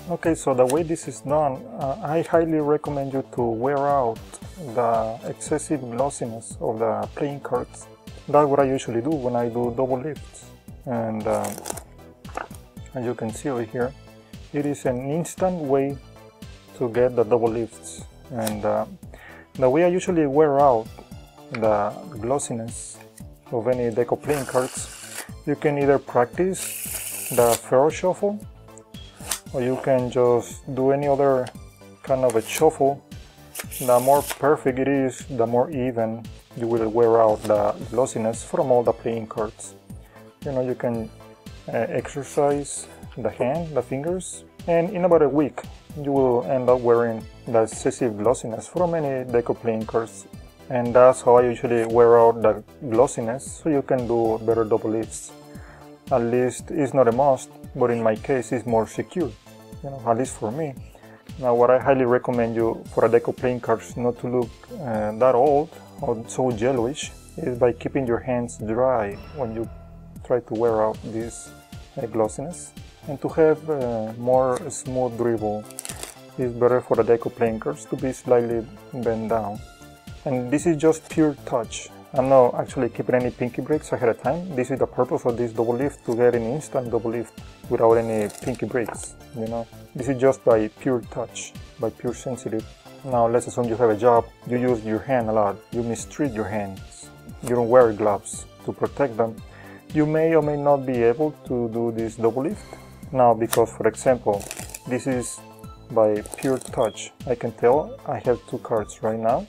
Okay, so the way this is done, I highly recommend you to wear out the excessive glossiness of the playing cards. That's what I usually do when I do double lifts. And as you can see over here, it is an instant way to get the double lifts. And the way I usually wear out the glossiness of any deco playing cards, you can either practice the Pharaoh shuffle, or you can just do any other kind of a shuffle. The more perfect it is, the more even you will wear out the glossiness from all the playing cards. You know, you can exercise the hand, the fingers, and in about a week you will end up wearing the excessive glossiness from any deco playing cards. And that's how I usually wear out the glossiness, so you can do better double lifts. At least it's not a must, but in my case it's more secure, you know, at least for me. Now what I highly recommend you for a deco playing cards not to look that old or so yellowish is by keeping your hands dry when you try to wear out this glossiness, and to have more smooth dribble. It's better for the deco playing cards to be slightly bent down. And this is just pure touch. I'm not actually keeping any pinky breaks ahead of time. This is the purpose of this double lift, to get an instant double lift without any pinky breaks, you know. This is just by pure touch, by pure sensitive. Now let's assume you have a job, you use your hand a lot, you mistreat your hands, you don't wear gloves to protect them. You may or may not be able to do this double lift. Now because, for example, this is by pure touch. I can tell I have 2 cards right now.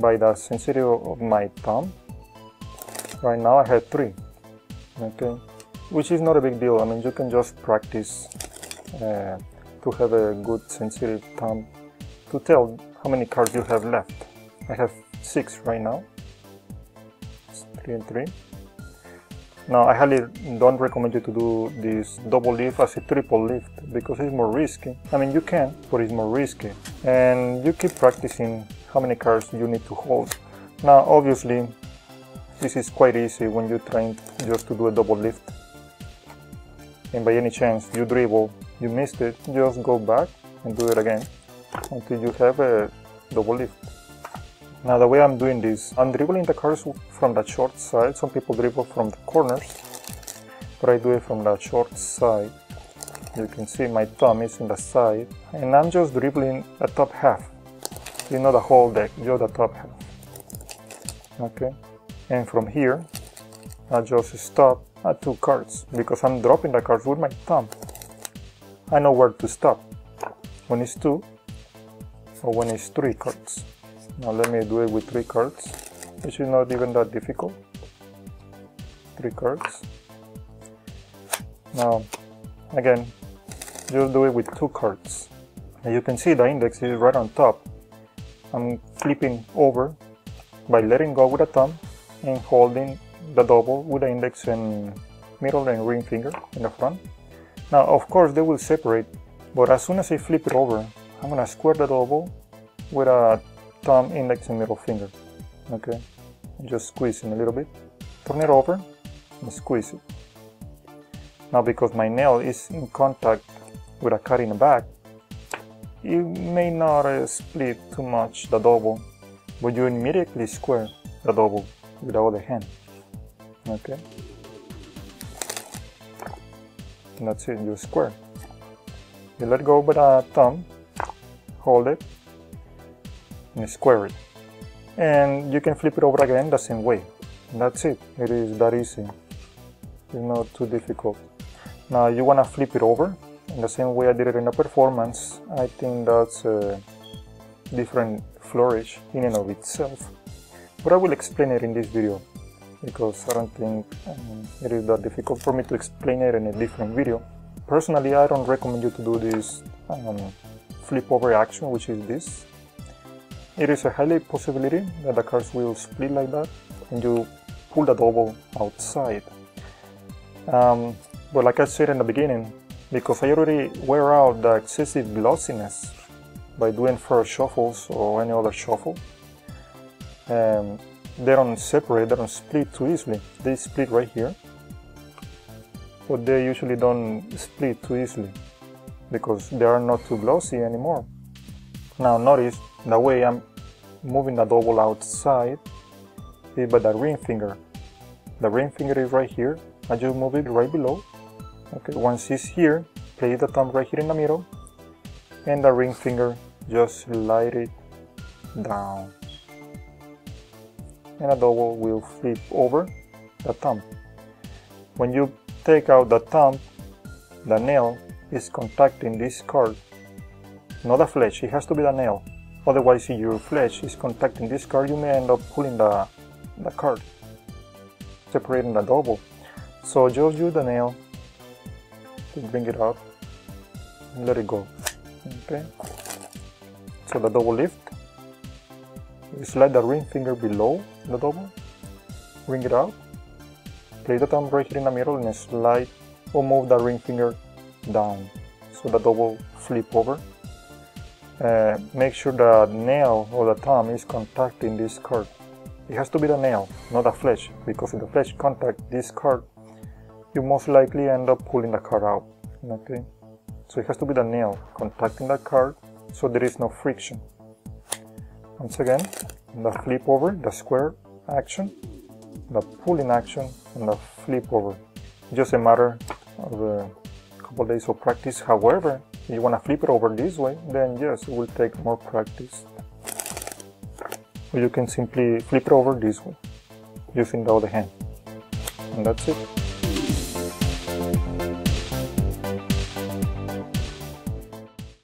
By the sensitivity of my thumb, right now I have 3, okay, which is not a big deal. I mean, you can just practice to have a good sensitive thumb to tell how many cards you have left. I have 6 right now. It's 3 and 3. Now I highly don't recommend you to do this double lift as a triple lift because it's more risky. I mean, you can, but it's more risky, and you keep practicing how many cards you need to hold. Now obviously this is quite easy when you're trying just to do a double lift, and by any chance you dribble, you missed it, just go back and do it again until you have a double lift. Now the way I'm doing this, I'm dribbling the cards from the short side. Some people dribble from the corners, but I do it from the short side. You can see my thumb is in the side, and I'm just dribbling the top half. You know, the whole deck, just the top half. Okay, and from here I just stop at 2 cards because I'm dropping the cards with my thumb. I know where to stop when it's 2 or when it's 3 cards. Now let me do it with 3 cards, which is not even that difficult. 3 cards. Now again, just do it with 2 cards. And you can see the index is right on top. I'm flipping over by letting go with the thumb and holding the double with the index and middle and ring finger in the front. Now of course they will separate, but as soon as I flip it over, I'm gonna square the double with a thumb, index and middle finger. Okay, just squeezing a little bit, turn it over and squeeze it. Now because my nail is in contact with a card in the back, you may not split too much the double, but you immediately square the double with the other hand. Okay, and that's it, you square. You let go with the thumb, hold it, and square it. And you can flip it over again the same way. And that's it, it is that easy. It's not too difficult. Now you want to flip it over in the same way I did it in the performance, I think that's a different flourish in and of itself. But I will explain it in this video, because I don't think it is that difficult for me to explain it in a different video. Personally, I don't recommend you to do this flip over action, which is this. It is a highly possibility that the cards will split like that and you pull the double outside. But like I said in the beginning, because I already wear out the excessive glossiness by doing first shuffles or any other shuffle, they don't separate, they don't split too easily. They split right here, but they usually don't split too easily because they are not too glossy anymore. Now notice the way I'm moving the double outside is by the ring finger. The ring finger is right here. I just move it right below. Okay, once it's here, place the thumb right here in the middle, and the ring finger just slide it down. And the double will flip over the thumb. When you take out the thumb, the nail is contacting this card, not the flesh. It has to be the nail. Otherwise, if your flesh is contacting this card, you may end up pulling the card, separating the double. So just use the nail to bring it up and let it go. Okay. So the double lift. You slide the ring finger below the double, bring it out, place the thumb right here in the middle and slide or move the ring finger down so the double flip over. Make sure the nail or the thumb is contacting this card. It has to be the nail, not the flesh, because if the flesh contacts this card, you most likely end up pulling the card out. Okay, so it has to be the nail contacting the card so there is no friction. Once again, the flip over, the square action, the pulling action, and the flip over. Just a matter of a couple days of practice. However, if you want to flip it over this way, then yes, it will take more practice. Or you can simply flip it over this way using the other hand, and that's it.